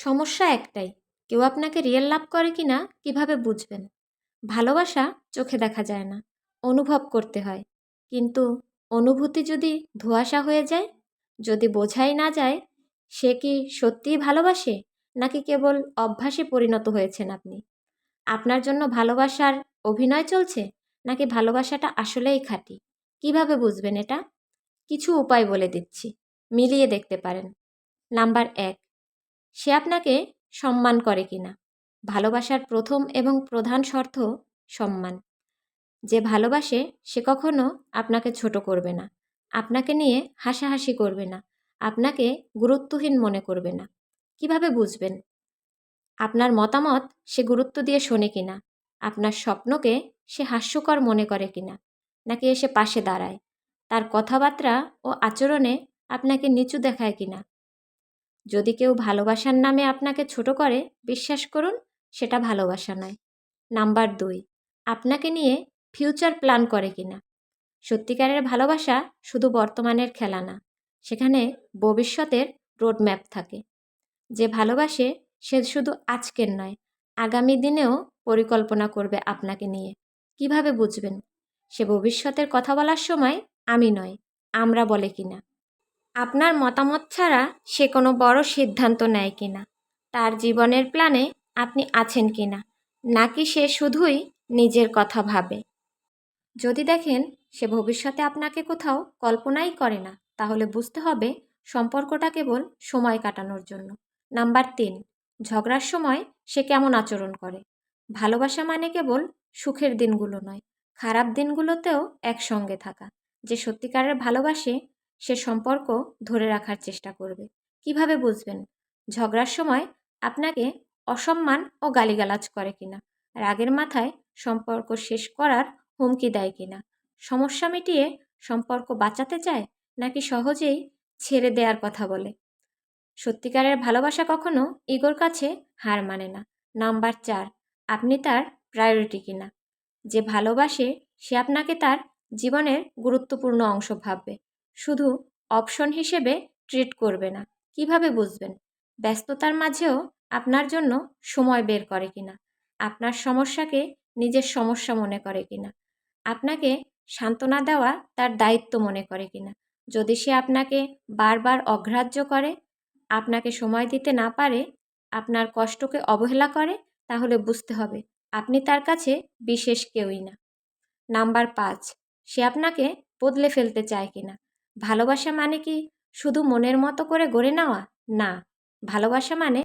সমস্যা একটাই, কেউ আপনাকে রিয়েল লাভ করে কিনা কিভাবে বুঝবেন? ভালোবাসা চোখে দেখা যায় না, অনুভব করতে হয়। কিন্তু অনুভূতি যদি ধোঁয়াশা হয়ে যায়, যদি বোঝাই না যায় সে কি সত্যিই ভালোবাসে নাকি কেবল অভ্যাসে পরিণত হয়েছেন আপনি। আপনার জন্য ভালোবাসার অভিনয় চলছে নাকি ভালোবাসাটা আসলেই খাঁটি? কিভাবে বুঝবেন এটা? কিছু উপায় বলে দিচ্ছি, মিলিয়ে দেখতে পারেন। নাম্বার ১, সে আপনাকে সম্মান করে কিনা। ভালোবাসার প্রথম এবং প্রধান শর্ত সম্মান। যে ভালোবাসে সে কখনো আপনাকে ছোট করবে না, আপনাকে নিয়ে হাসাহাসি করবে না, আপনাকে গুরুত্বহীন মনে করবে না। কিভাবে বুঝবেন? আপনার মতামত সে গুরুত্ব দিয়ে শোনে কিনা, আপনার স্বপ্নকে সে হাস্যকর মনে করে কিনা, নাকি এসে পাশে দাঁড়ায়, তার কথাবার্তা ও আচরণে আপনাকে নিচু দেখায় কিনা। যদি কেউ ভালোবাসার নামে আপনাকে ছোট করে, বিশ্বাস করুন সেটা ভালোবাসা নয়। নাম্বার ২, আপনাকে নিয়ে ফিউচার প্ল্যান করে কিনা। সত্যিকারের ভালোবাসা শুধু বর্তমানের খেলা না, সেখানে ভবিষ্যতের রোডম্যাপ থাকে। যে ভালোবাসে সে শুধু আজকের নয়, আগামী দিনেও পরিকল্পনা করবে আপনাকে নিয়ে। কিভাবে বুঝবেন? সে ভবিষ্যতের কথা বলার সময় আমি নয়, আমরা বলে কিনা। আপনার মতামত ছাড়া সে কোনো বড় সিদ্ধান্ত নেয় কিনা, তার জীবনের প্ল্যানে আপনি আছেন কিনা, নাকি সে শুধুই নিজের কথা ভাবে। যদি দেখেন সে ভবিষ্যতে আপনাকে কোথাও কল্পনাই করে না, তাহলে বুঝতে হবে সম্পর্কটা কেবল সময় কাটানোর জন্য। নাম্বার ৩, ঝগড়ার সময় সে কেমন আচরণ করে। ভালোবাসা মানে কেবল সুখের দিনগুলো নয়, খারাপ দিনগুলোতেও একসঙ্গে থাকা। যে সত্যিকারের ভালোবাসে সে সম্পর্ক ধরে রাখার চেষ্টা করবে। কিভাবে বুঝবেন? ঝগড়ার সময় আপনাকে অসম্মান ও গালিগালাজ করে কিনা, রাগের মাথায় সম্পর্ক শেষ করার হুমকি দেয় কিনা, সমস্যা মিটিয়ে সম্পর্ক বাঁচাতে চায় নাকি সহজেই ছেড়ে দেওয়ার কথা বলে। সত্যিকারের ভালোবাসা কখনো ইগোর কাছে হার মানে না। নাম্বার ৪, আপনি তার প্রায়োরিটি কিনা। যে ভালোবাসে সে আপনাকে তার জীবনের গুরুত্বপূর্ণ অংশ ভাববে, শুধু অপশন হিসেবে ট্রিট করবে না। কিভাবে বুঝবেন? ব্যস্ততার মাঝেও আপনার জন্য সময় বের করে কিনা, আপনার সমস্যাকে নিজের সমস্যা মনে করে কিনা, আপনাকে সান্ত্বনা দেওয়া তার দায়িত্ব মনে করে কিনা। যদি সে আপনাকে বারবার অগ্রাহ্য করে, আপনাকে সময় দিতে না পারে, আপনার কষ্টকে অবহেলা করে, তাহলে বুঝতে হবে আপনি তার কাছে বিশেষ কেউই না। নাম্বার ৫, সে আপনাকে বদলে ফেলতে চায় কিনা। ভালোবাসা মানে কি শুধু মনের মতো করে গড়ে নেওয়া? না, ভালোবাসা মানে